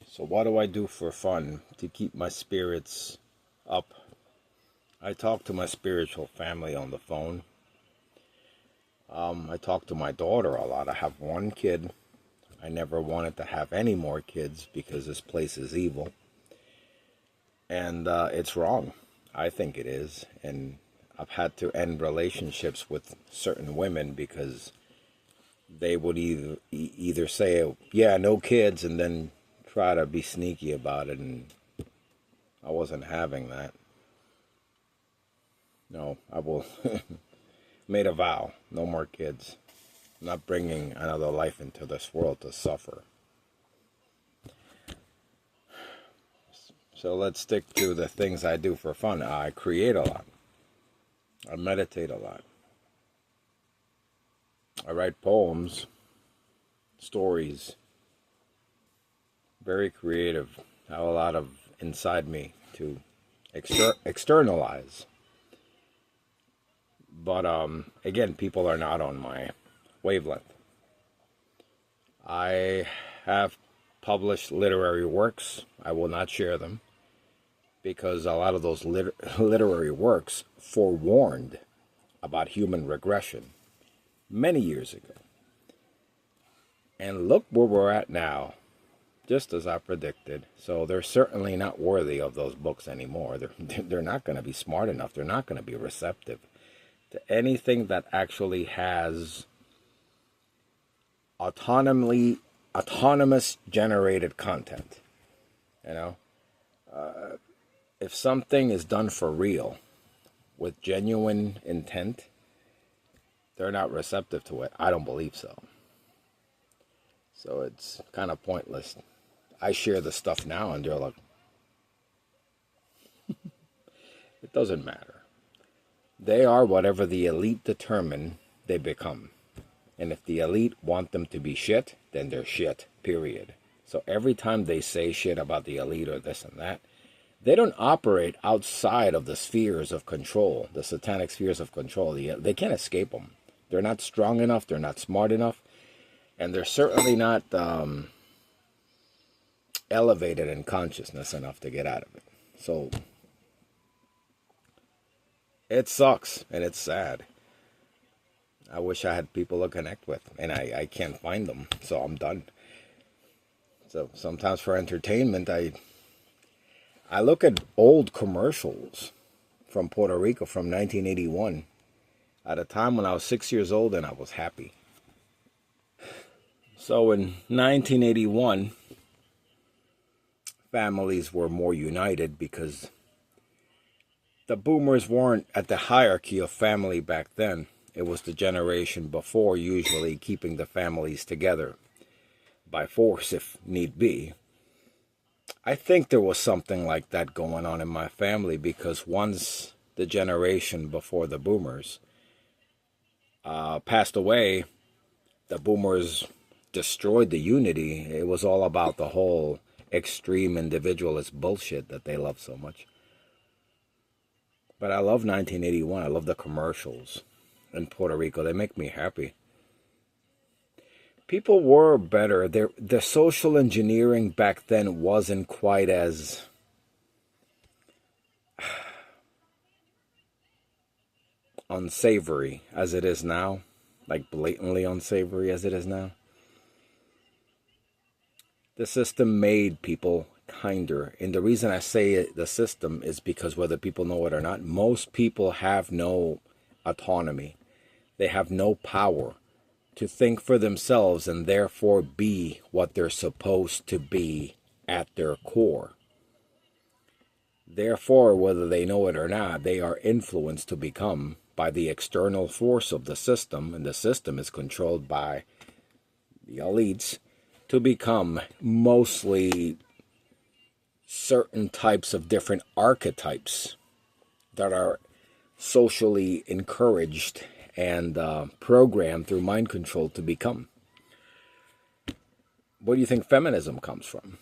So what do I do for fun to keep my spirits up? I talk to my spiritual family on the phone. I talk to my daughter a lot. I have one kid. I never wanted to have any more kids because this place is evil. And it's wrong. I think it is. And I've had to end relationships with certain women because they would either say, yeah, no kids, and then try to be sneaky about it. And I wasn't having that. No, I will. Made a vow, no more kids. I'm not bringing another life into this world to suffer. So let's stick to the things I do for fun. I create a lot. I meditate a lot. I write poems, stories. Very creative. I have a lot of inside me to externalize. But again, people are not on my wavelength. I have published literary works. I will not share them because a lot of those literary works forewarned about human regression many years ago. And look where we're at now, just as I predicted. So they're certainly not worthy of those books anymore. They're not going to be smart enough. They're not going to be receptive to anything that actually has autonomous generated content. You know, if something is done for real with genuine intent, they're not receptive to it. I don't believe so. So it's kind of pointless. I share the stuff now and they're like, it doesn't matter. They are whatever the elite determine they become. And if the elite want them to be shit, then they're shit, period. So every time they say shit about the elite or this and that, they don't operate outside of the spheres of control, the satanic spheres of control. They can't escape them. They're not strong enough, they're not smart enough, and they're certainly not elevated in consciousness enough to get out of it. So it sucks, and it's sad. I wish I had people to connect with, and I can't find them, so I'm done. So sometimes for entertainment, I look at old commercials from Puerto Rico from 1981, at a time when I was 6 years old and I was happy. So in 1981, families were more united because the boomers weren't at the hierarchy of family back then. It was the generation before usually keeping the families together by force if need be. I think there was something like that going on in my family because once the generation before the boomers passed away, the boomers destroyed the unity. It was all about the whole extreme individualist bullshit that they love so much. But I love 1981. I love the commercials in Puerto Rico. They make me happy. People were better. The social engineering back then wasn't quite as unsavory as it is now. Like blatantly unsavory as it is now. The system made people kinder. And the reason I say the system is because whether people know it or not, most people have no autonomy. They have no power to think for themselves and therefore be what they're supposed to be at their core. Therefore, whether they know it or not, they are influenced to become by the external force of the system, and the system is controlled by the elites, to become mostly certain types of different archetypes that are socially encouraged and programmed through mind control to become. Where do you think feminism comes from?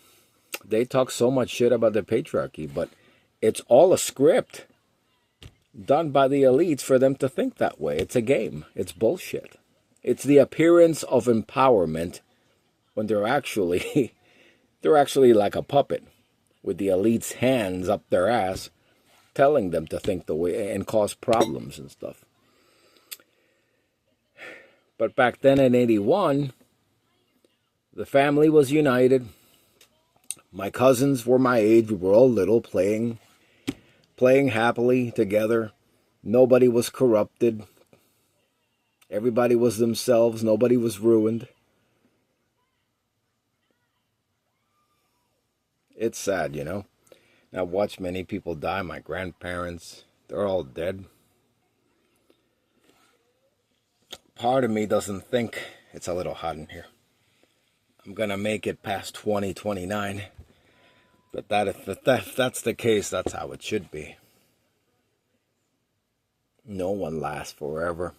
They talk so much shit about the patriarchy, but it's all a script done by the elites for them to think that way. It's a game. It's bullshit. It's the appearance of empowerment when they're actually they're actually like a puppet with the elite's hands up their ass telling them to think the way and cause problems and stuff. But back then in 81, the family was united. My cousins were my age. We were all little, playing happily together. Nobody was corrupted. Everybody was themselves. Nobody was ruined. It's sad, you know. I've watched many people die. My grandparents, they're all dead. Part of me doesn't think it's a little hot in here. I'm going to make it past 2029. But if that's the case, that's how it should be. No one lasts forever.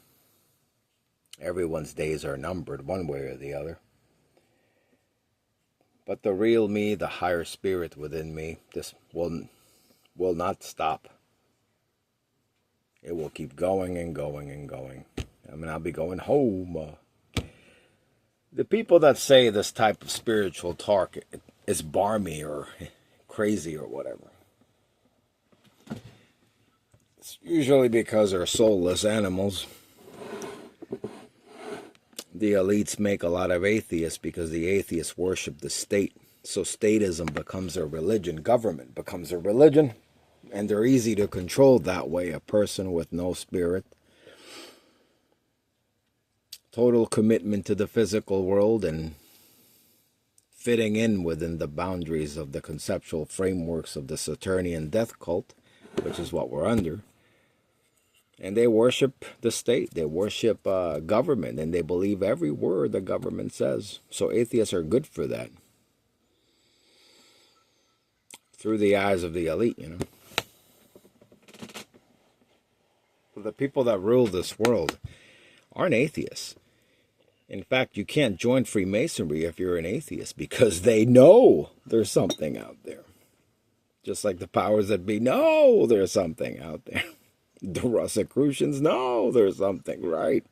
Everyone's days are numbered one way or the other. But the real me, the higher spirit within me, this will not stop. It will keep going and going and going. I mean, I'll be going home. The people that say this type of spiritual talk is barmy or crazy or whatever, it's usually because they're soulless animals. The elites make a lot of atheists because the atheists worship the state. So statism becomes a religion. Government becomes a religion. And they're easy to control that way. A person with no spirit. Total commitment to the physical world and fitting in within the boundaries of the conceptual frameworks of the Saturnian death cult, which is what we're under. And they worship the state. They worship government. And they believe every word the government says. So atheists are good for that. Through the eyes of the elite, you know. But the people that rule this world aren't atheists. In fact, you can't join Freemasonry if you're an atheist because they know there's something out there. Just like the powers that be know there's something out there. The Rosicrucians know there's something, right?